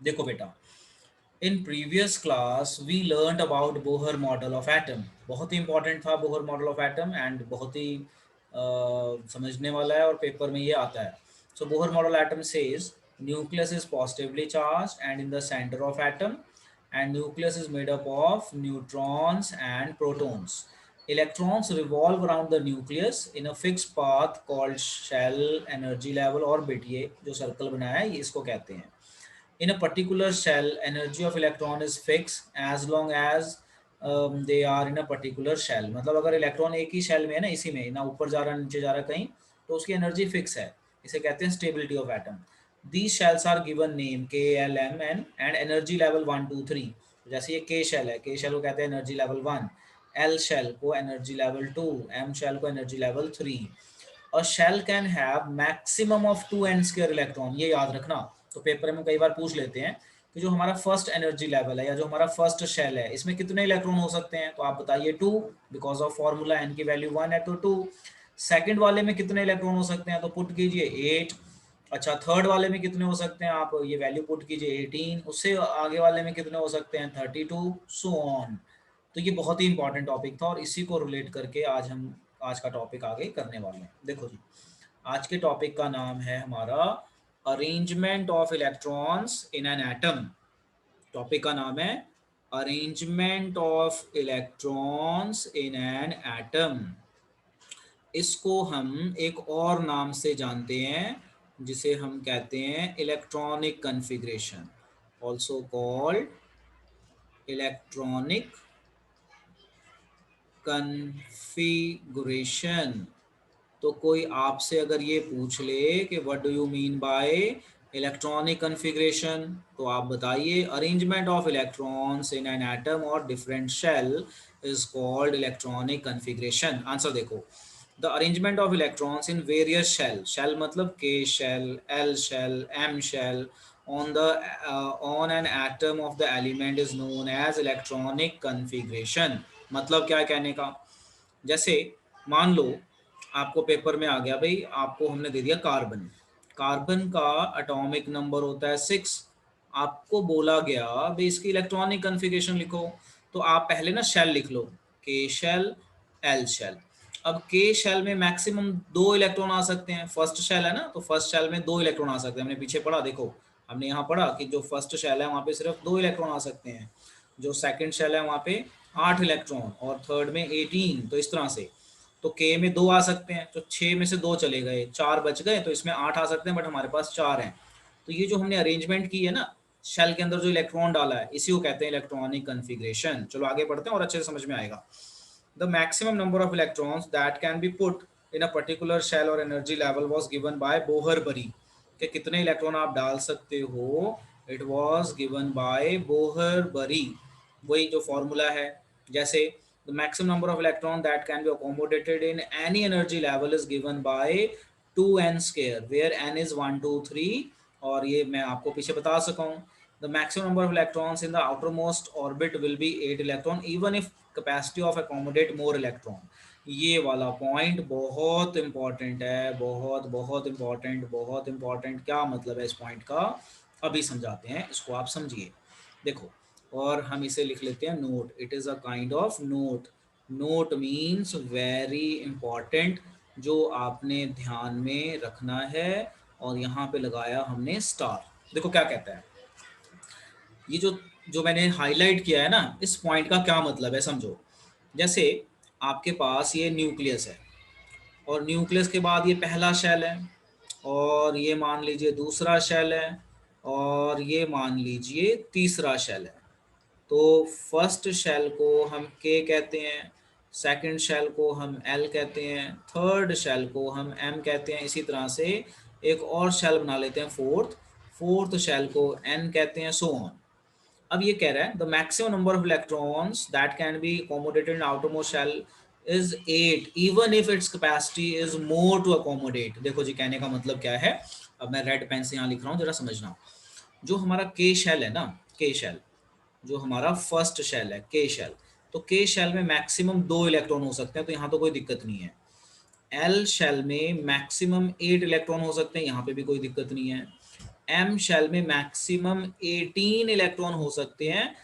देखो बेटा, in previous class we learned about Bohr model of atom. बहुत ही इंपॉर्टेंट था Bohr model of atom and बहुत ही समझने वाला है और पेपर में ये आता है। So Bohr model atom says nucleus is positively charge and in the centre of atom and nucleus is made up of neutrons and protons. Electrons revolve around the nucleus in a fixed path called shell energy level orbit। ये जो circle बनाया है ये इसको कहते हैं। In a particular shell, energy of electron is fixed as long as they are in a particular shell। मतलब अगर इलेक्ट्रॉन एक ही शेल में है ना, इसी में ना ऊपर जा रहा नीचे जा रहा कहीं, तो उसकी एनर्जी फिक्स है। इसे कहते हैं stability of atom. These shells are given name K L M N and energy level 1 2 3। जैसे ये के शेल है, के शेल को कहते हैं एनर्जी लेवल 1, एल शेल को एनर्जी लेवल 2, एम शेल को energy level 3। A shell can have maximum of 2n² electron. ये याद रखना। तो पेपर में कई बार पूछ लेते हैं कि जो हमारा फर्स्ट एनर्जी लेवल है या जो हमारा फर्स्ट शेल है इसमें कितने इलेक्ट्रॉन हो सकते हैं, तो आप बताइए 2, बिकॉज ऑफ फॉर्मूला एन की वैल्यू 1 है तो 2। सेकंड वाले में कितने इलेक्ट्रॉन हो सकते हैं, तो पुट कीजिए 8। अच्छा, थर्ड वाले में कितने हो सकते हैं, आप ये वैल्यू पुट कीजिए 18। उससे आगे वाले में कितने हो सकते हैं, 32, सो ऑन। तो ये बहुत ही इंपॉर्टेंट टॉपिक था और इसी को रिलेट करके आज का टॉपिक आगे करने वाले हैं। देखो जी, आज के टॉपिक का नाम है हमारा arrangement of electrons in an atom. Topic का नाम है arrangement of electrons in an atom. इसको हम एक और नाम से जानते हैं जिसे हम कहते हैं electronic configuration, also called electronic configuration. तो कोई आपसे अगर ये पूछ ले कि what do you mean by electronic configuration, तो आप बताइए arrangement of electrons in an atom और different shell is called electronic configuration. Answer देखो, the arrangement of electrons in various shell, shell मतलब K shell, L shell, M shell, on the on an atom of the element is known as electronic configuration। मतलब क्या है कहने का, जैसे मान लो आपको पेपर में आ गया भाई, आपको हमने दे दिया कार्बन। कार्बन का एटॉमिक नंबर होता है 6। आपको बोला गया भाई इसकी इलेक्ट्रॉनिक कन्फिगरेशन लिखो, तो आप पहले ना शेल लिख लो, के शेल, एल शेल। अब के शेल में मैक्सिमम 2 इलेक्ट्रॉन आ सकते हैं। फर्स्ट शेल है ना, तो फर्स्ट शेल में 2 इलेक्ट्रॉन आ सकते हैं। हमने पीछे पढ़ा, देखो हमने यहाँ पढ़ा कि जो फर्स्ट शेल है वहाँ पे सिर्फ 2 इलेक्ट्रॉन आ सकते हैं। जो सेकंड शेल है वहाँ पे 8 इलेक्ट्रॉन और थर्ड में 18। तो इस तरह से तो के में 2 आ सकते हैं, तो 6 में से 2 चले गए, 4 बच गए, तो इसमें 8 आ सकते हैं, बट हमारे पास 4 हैं। तो ये जो हमने अरेंजमेंट की है ना, शेल के अंदर जो इलेक्ट्रॉन डाला है, इसी को कहते हैं इलेक्ट्रॉनिक कन्फिग्रेशन। चलो आगे बढ़ते हैं और अच्छे से समझ में आएगा। The maximum number of electrons that can be put in a particular shell और energy level was given by Bohr Bury. कि कितने इलेक्ट्रॉन आप डाल सकते हो, it was given by Bohr Bury. वही जो फॉर्मूला है, जैसे the maximum number of electron that can be accommodated in any energy level is given by 2n² where n is 1 2 3। और ये मैं आपको पीछे बता सका हूँ, the maximum number of electrons in the outermost orbit will be 8 electron even if capacity of accommodate more electron. ये वाला पॉइंट बहुत इंपॉर्टेंट है, बहुत बहुत इंपॉर्टेंट, बहुत इंपॉर्टेंट। क्या मतलब है इस पॉइंट का, अभी समझाते हैं, इसको आप समझिए। देखो, और हम इसे लिख लेते हैं note. It is a kind of note. Note means very important, जो आपने ध्यान में रखना है। और यहाँ पे लगाया हमने स्टार। देखो क्या कहता है, ये जो जो मैंने हाईलाइट किया है ना, इस पॉइंट का क्या मतलब है समझो। जैसे आपके पास ये न्यूक्लियस है और न्यूक्लियस के बाद ये पहला शेल है और ये मान लीजिए दूसरा शेल है और ये मान लीजिए तीसरा शेल है। तो फर्स्ट शेल को हम के कहते हैं, सेकंड शेल को हम एल कहते हैं, थर्ड शेल को हम एम कहते हैं। इसी तरह से एक और शेल बना लेते हैं फोर्थ, फोर्थ शेल को एन कहते हैं, सो ऑन। अब ये कह रहा है the maximum number of electrons that can be accommodated in outermost shell is 8 even if its capacity is more to accommodate. देखो जी, कहने का मतलब क्या है, अब मैं रेड पेन से यहाँ लिख रहा हूँ, जरा समझना। जो हमारा के शेल है ना, के शेल जो हमारा फर्स्ट शेल है, के शेल, तो के शेल में मैक्सिमम 2 इलेक्ट्रॉन हो सकते हैं, तो यहाँ तो कोई दिक्कत नहीं है। एल शेल में मैक्सिमम 8 इलेक्ट्रॉन हो सकते हैं, यहाँ पे भी कोई दिक्कत नहीं है। m शेल में मैक्सिमम 18 इलेक्ट्रॉन हो सकते हैं,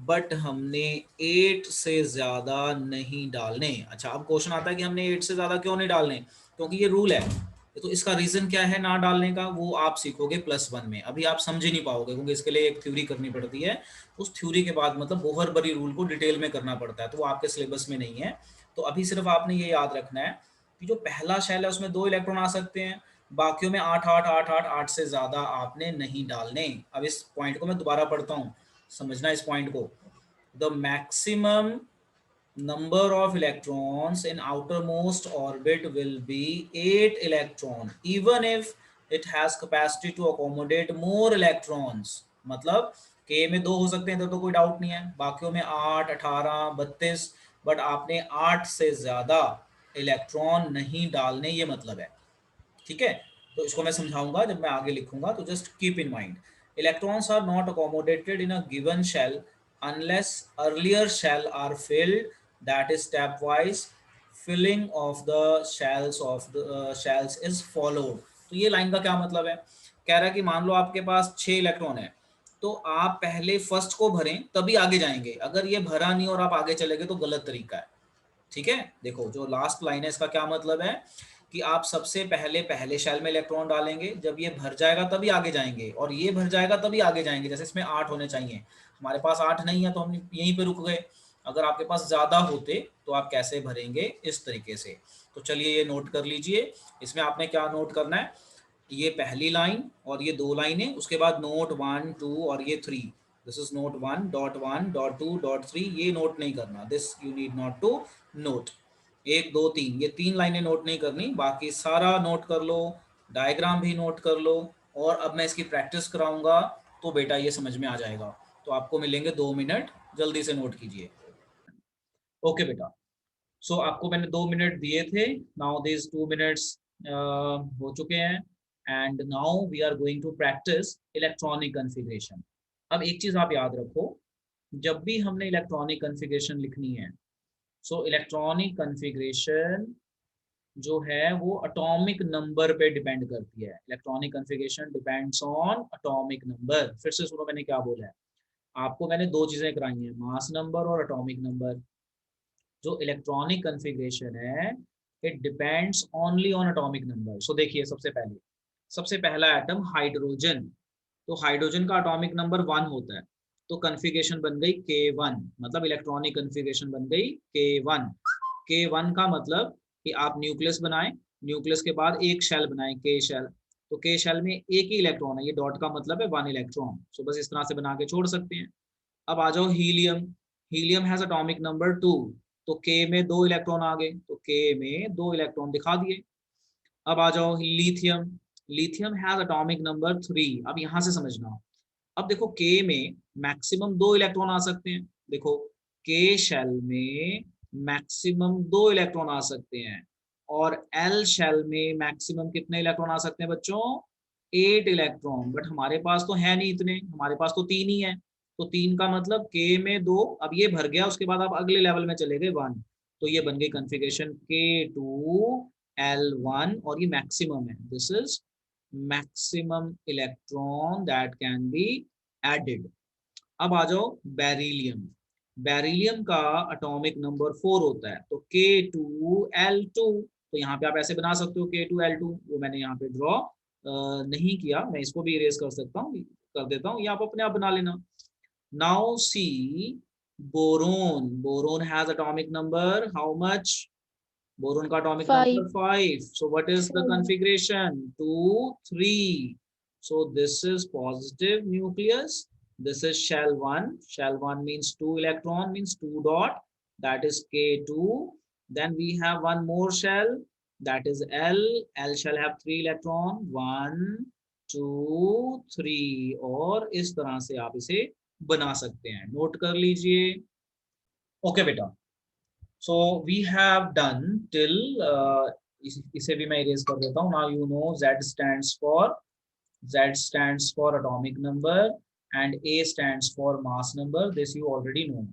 बट हमने 8 से ज्यादा नहीं डालने। अच्छा, अब क्वेश्चन आता है कि हमने 8 से ज्यादा क्यों नहीं डालने, क्योंकि ये रूल है। तो इसका रीजन क्या है ना डालने का, वो आप सीखोगे +1 में, अभी आप समझ ही नहीं पाओगे, क्योंकि इसके लिए एक थ्योरी करनी पड़ती है। उस थ्योरी के बाद मतलब बोहरबरी रूल को डिटेल में करना पड़ता है, तो वो आपके सिलेबस में नहीं है। तो अभी सिर्फ आपने ये याद रखना है कि जो पहला शेल है उसमें 2 इलेक्ट्रॉन आ सकते हैं, बाकियों में 8 8 8 8 8 से ज्यादा आपने नहीं डालने। अब इस पॉइंट को मैं दोबारा पढ़ता हूँ, समझना इस पॉइंट को। The maximum number of electrons in outermost orbit will be 8 electron even if it has capacity to accommodate more electrons। मतलब k में 2 हो सकते हैं तो कोई डाउट नहीं है, बाकियों में 8 18 32, बट आपने 8 से ज्यादा इलेक्ट्रॉन नहीं डालने, ये मतलब है। ठीक है, तो इसको मैं समझाऊंगा जब मैं आगे लिखूंगा, तो just keep in mind electrons are not accommodated in a given shell unless earlier shell are filled, that is stepwise filling of the shells is followed. तो ये लाइन का क्या मतलब है, कह रहा है कि मान लो आपके पास 6 इलेक्ट्रॉन है, तो आप पहले फर्स्ट को भरें तभी आगे जाएंगे, अगर ये भरा नहीं और आप आगे चले गए तो गलत तरीका है। ठीक है, देखो जो लास्ट लाइन है इसका क्या मतलब है कि आप सबसे पहले पहले शेल में इलेक्ट्रॉन डालेंगे, जब ये भर जाएगा तभी आगे जाएंगे, और ये भर जाएगा तभी आगे जाएंगे। जैसे इसमें 8 होने चाहिए, हमारे पास 8 नहीं है तो हम यहीं पे रुक गए। अगर आपके पास ज्यादा होते तो आप कैसे भरेंगे, इस तरीके से। तो चलिए ये नोट कर लीजिए, इसमें आपने क्या नोट करना है, ये पहली लाइन और ये 2 लाइनें, उसके बाद नोट 1 2 और ये 3। दिस इज नोट 1.1.2.3, ये नोट नहीं करना, this you need not to note. 1 2 3 ये 3 लाइनें नोट नहीं करनी, बाकी सारा नोट कर लो, डायग्राम भी नोट कर लो। और अब मैं इसकी प्रैक्टिस कराऊंगा तो बेटा ये समझ में आ जाएगा। तो आपको मिलेंगे 2 मिनट, जल्दी से नोट कीजिए। ओके बेटा, सो आपको मैंने 2 मिनट दिए थे, नाउ दिस 2 मिनट्स हो चुके हैं, and now we are going to practise electronic configuration. अब एक चीज आप याद रखो, जब भी हमने इलेक्ट्रॉनिक कन्फिग्रेशन लिखनी है, सो इलेक्ट्रॉनिक कन्फिग्रेशन जो है वो एटॉमिक नंबर पे डिपेंड करती है। Electronic configuration depends on atomic number. फिर से सुनो मैंने क्या बोला है, आपको मैंने 2 चीजें कराई हैं, मास नंबर और एटॉमिक नंबर। जो इलेक्ट्रॉनिक कन्फिग्रेशन है it depends only on atomic number. So देखिए, सबसे पहला एटम हाइड्रोजन, तो हाइड्रोजन का एटॉमिक नंबर 1 होता है, तो कन्फिग्रेशन बन गई K1, मतलब इलेक्ट्रॉनिक कन्फिग्रेशन बन गई K1। K1 का मतलब कि आप न्यूक्लियस बनाएं, न्यूक्लियस के बाद एक शेल बनाएं, K शेल, तो K शेल में एक ही इलेक्ट्रॉन है, ये डॉट का मतलब है 1 इलेक्ट्रॉन। सो बस इस तरह से बना के छोड़ सकते हैं। अब आ जाओ helium, helium has atomic number 2, तो के में 2 इलेक्ट्रॉन आ गए, तो के में 2 इलेक्ट्रॉन दिखा दिए। अब आ जाओ lithium, lithium has atomic number 3। अब यहां से समझना, अब देखो के में मैक्सिमम 2 इलेक्ट्रॉन आ सकते हैं, देखो के शेल में मैक्सिमम 2 इलेक्ट्रॉन आ सकते हैं, और एल शेल में मैक्सिमम कितने इलेक्ट्रॉन आ सकते हैं बच्चों, 8 इलेक्ट्रॉन। बट हमारे पास तो है नहीं इतने, हमारे पास तो 3 ही है, तो 3 का मतलब के में 2, अब ये भर गया, उसके बाद आप अगले लेवल में चले गए 1, तो ये बन गई कन्फिग्रेशन K2L1, और ये मैक्सिमम है, this is maximum electron that can be added. अब आ जाओ बेरिलियम, बेरिलियम का एटॉमिक नंबर 4 होता है, तो K2L2, तो यहाँ पे आप ऐसे बना सकते हो K2L2, वो मैंने यहाँ पे ड्रॉ नहीं किया, मैं इसको भी इरेज कर सकता हूँ, कर देता हूँ, ये आप अपने आप बना लेना। Now see boron, boron has atomic number how much, boron का atomic number 5. 5, so what is the configuration, 2 3, so this is positive nucleus, this is shell 1, shell 1 means 2 electron, means 2 dot, that is K2, then we have one more shell, that is L, L shall have 3 electron, 1 2 3, और इस तरह से आप इसे बना सकते हैं, note कर लीजिए। ओके बेटा, so we have done till इसे भी मैं इरेज कर देता हूँ। now you know Z stands for atomic number and A stands for mass number, this you already know।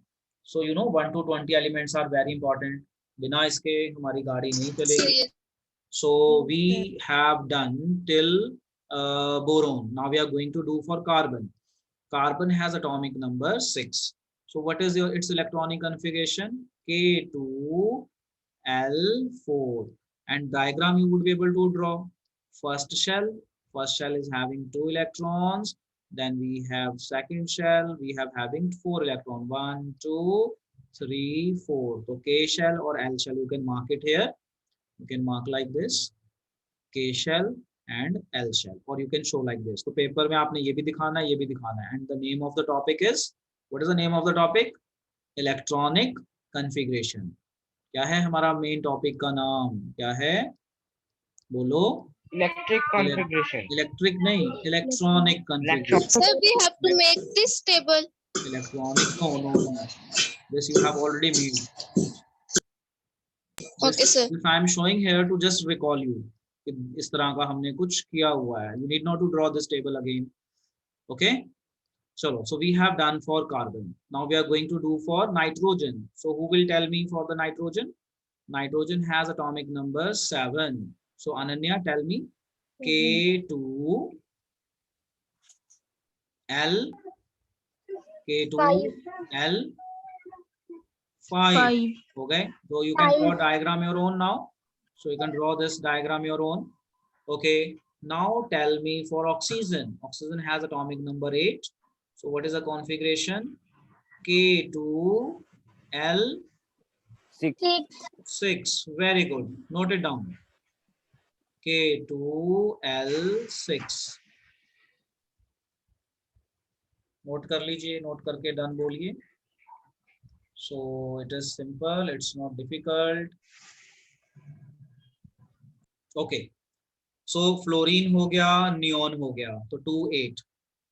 so you know 1 to 20 elements are very important, बिना इसके हमारी गाड़ी नहीं चलेगी। so we have done till boron. Now we are going to do for carbon. Carbon has atomic number 6. So what is its electronic configuration? K2L4. And diagram you would be able to draw. First shell is having 2 electrons. Then we have second shell, we have having 4 electrons. 1, 2, 3, 4. So K shell or L shell, you can mark it here. You can mark like this, K shell and L shell, or you can show like this. तो paper में आपने ये भी दिखाना है, ये भी दिखाना है. And the name of the topic is, what is the name of the topic? Electronic configuration. क्या है हमारा मेन टॉपिक का नाम? क्या है? बोलो. Electric configuration. इलेक्ट्रिक नहीं, electronic configuration. Sir, we have to make this table. Electronic, no. This you have already made. Okay, sir. If I am showing here to just recall you, कि इस तरह का हमने कुछ किया हुआ है. You need not to draw this table again. Okay. Chalo, so we have done for carbon. Now we are going to do for nitrogen. So who will tell me for the nitrogen? Nitrogen has atomic number 7. So Ananya, tell me. K2L, K2L 5. Okay, so you can draw diagram your own now. So you can draw this diagram your own. Okay, now tell me for oxygen. Oxygen has atomic number 8. So what is the configuration? K2L 6. Very good. Note it down. K2L6. Note कर लीजिए, note करके done बोलिए. So it is simple, it's not difficult. Okay, so fluorine हो गया, neon हो गया, तो 2 8.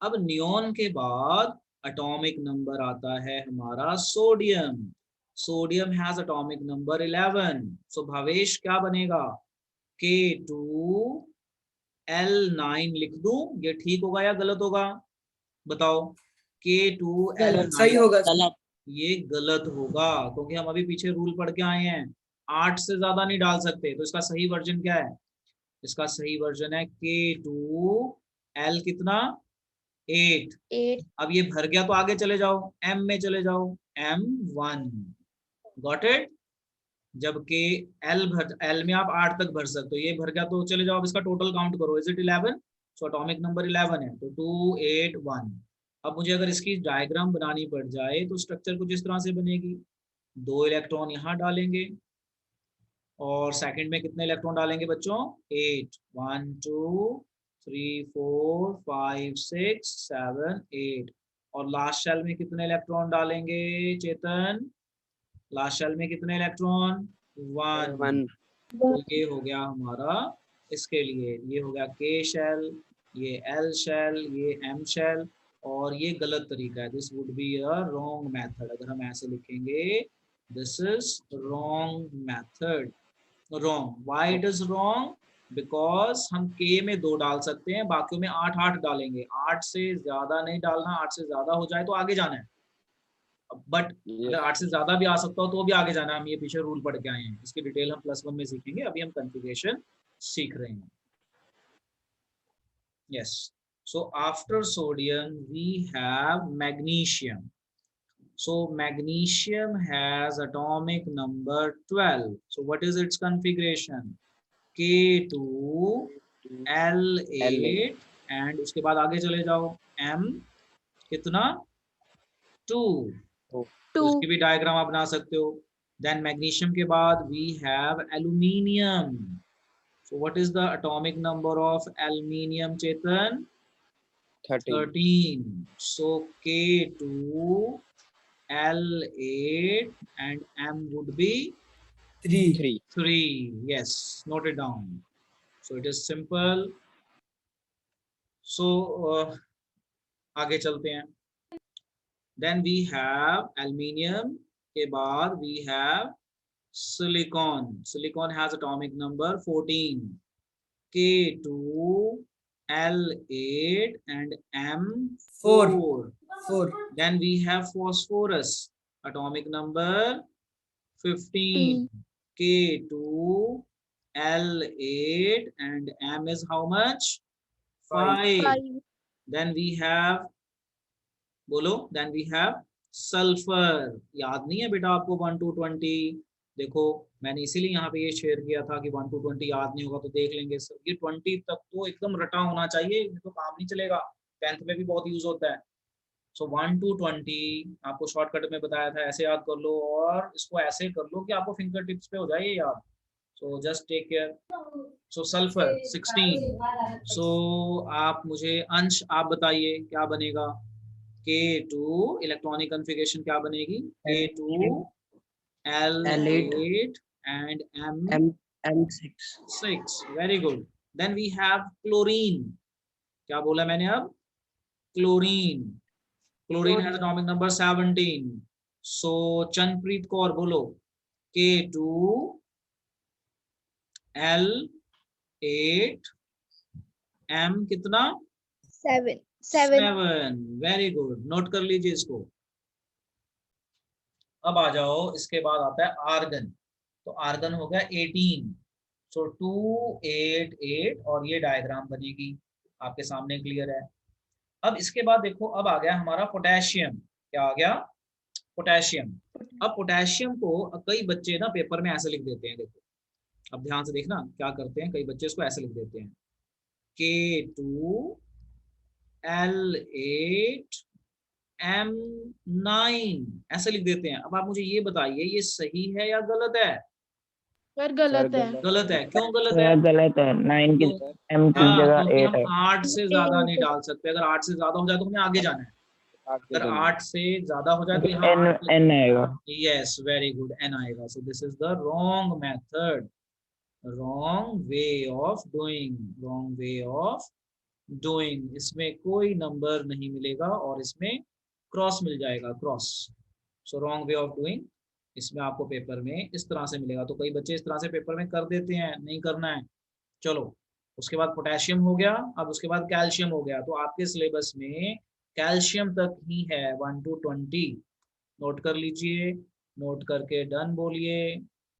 अब नियोन के बाद एटॉमिक नंबर आता है हमारा sodium. Sodium has atomic number 11. सो भावेश क्या बनेगा? K2L9 लिख दूं, ये ठीक होगा या गलत होगा? बताओ. K2L9 सही होगा. ये गलत होगा, क्योंकि हम अभी पीछे रूल पढ़ के आए हैं, 8 से ज्यादा नहीं डाल सकते. तो इसका सही वर्जन क्या है? इसका सही वर्जन है K2L कितना? 8. अब ये भर गया तो आगे चले जाओ, M में चले जाओ, M1. Got it? जबकि L में आप 8 तक भर सकते हो, ये भर गया तो चले जाओ. अब इसका टोटल काउंट करो. Is it 11? So atomic number 11 है, तो 2 8 1. अब मुझे अगर इसकी डायग्राम बनानी पड़ जाए तो स्ट्रक्चर कुछ इस तरह से बनेगी. 2 इलेक्ट्रॉन यहाँ डालेंगे और सेकंड में कितने इलेक्ट्रॉन डालेंगे बच्चों? 8. 1 2 3 4 5 6 7 8. और लास्ट शेल में कितने इलेक्ट्रॉन डालेंगे चेतन? लास्ट शेल में कितने इलेक्ट्रॉन? 1. तो ये हो गया हमारा इसके लिए. ये हो गया K शेल, ये L शेल, ये M शेल. और ये गलत तरीका है. This would be a wrong method. अगर हम ऐसे लिखेंगे, this is wrong method. Wrong. Why it is wrong? Because हम K में 2 डाल सकते हैं, बाकी में 8 8 डालेंगे. 8 से ज्यादा नहीं डालना. 8 से ज्यादा हो जाए तो आगे जाना है. बट अगर 8 से ज्यादा भी आ सकता हो तो भी आगे जाना है. हम ये पीछे रूल पढ़ के आए हैं, इसकी डिटेल हम +1 में सीखेंगे. अभी हम कॉन्फ़िगरेशन सीख रहे हैं. Yes. So after sodium we have magnesium. So magnesium has atomic number 12. So what is its configuration? K2L8 and उसके बाद आगे चले जाओ, M कितना? 2. तो इसकी भी डायग्राम आप बना सकते हो. Then magnesium के बाद we have aluminium. So what is the atomic number of aluminium, Chetan? 13. So K2L8 and M would be 3. Yes, note it down. So it is simple. So आगे चलते हैं. Then we have aluminium के बाद we have silicon. Silicon has atomic number 14. K2L8 and M4. Then we have phosphorus, atomic number 15. K2L8 and M is how much? 5. Then we have, बोलो, then we have sulphur. याद नहीं है बेटा आपको 1 to 20? देखो मैंने इसीलिए यहाँ पे ये शेयर किया था कि 1 to 20 याद नहीं होगा तो देख लेंगे सर. ये 20 तक तो एकदम रटा होना चाहिए, तो काम नहीं चलेगा. 10th में भी बहुत यूज होता है. सो 1 to 20 आपको शॉर्टकट में बताया था, ऐसे याद कर लो और इसको ऐसे कर लो कि आपको फिंगर टिप्स पे हो जाए ये याद. So just take care. So sulphur 16. So आप मुझे अंश आप बताइए क्या बनेगा. K2 इलेक्ट्रॉनिक कॉन्फ़िगरेशन क्या बनेगी? K2 L8 and M6. Very good. Then we have chlorine. क्या बोला मैंने अब? Chlorine. Chlorine has atomic number 17. So चंदप्रीत Kaur बोलो. K2 L8 M कितना? 7. 7. Very good. नोट कर लीजिए इसको. अब आ जाओ, इसके बाद आता है आर्गन. तो आर्गन हो गया 18. सो 2 8 8 और ये डायग्राम बनेगी आपके सामने, क्लियर है. अब इसके बाद देखो, अब आ गया हमारा पोटेशियम. क्या आ गया? पोटेशियम. अब पोटेशियम को कई बच्चे ना पेपर में ऐसे लिख देते हैं. देखो अब ध्यान से देखना क्या करते हैं, कई बच्चे इसको ऐसे लिख देते हैं, K2 L8 M9 ऐसे लिख देते हैं. अब आप मुझे ये बताइए ये सही है या गलत है? सर गलत है. गलत है. क्यों गलत है? गलत है. 9 की M की हाँ, जगह क्योंकि 8 है. हम 8 से ज्यादा नहीं डाल सकते. अगर 8 से ज्यादा हो जाए तो हमें आगे जाना है. अगर 8 से ज्यादा हो जाए तो यहाँ N आएगा. यस वेरी गुड, N आएगा. So this is the wrong method, wrong way of doing, wrong way of doing. इसमें कोई नंबर नहीं मिलेगा और इसमें क्रॉस मिल जाएगा, cross. So wrong way of doing इसमें आपको पेपर में इस तरह से मिलेगा. तो कई बच्चे इस तरह से पेपर में कर देते हैं, नहीं करना है. चलो उसके बाद पोटेशियम हो गया. अब उसके बाद कैल्शियम हो गया. तो आपके सिलेबस में कैल्शियम तक ही है 1 to 20. नोट कर लीजिए, नोट करके डन बोलिए.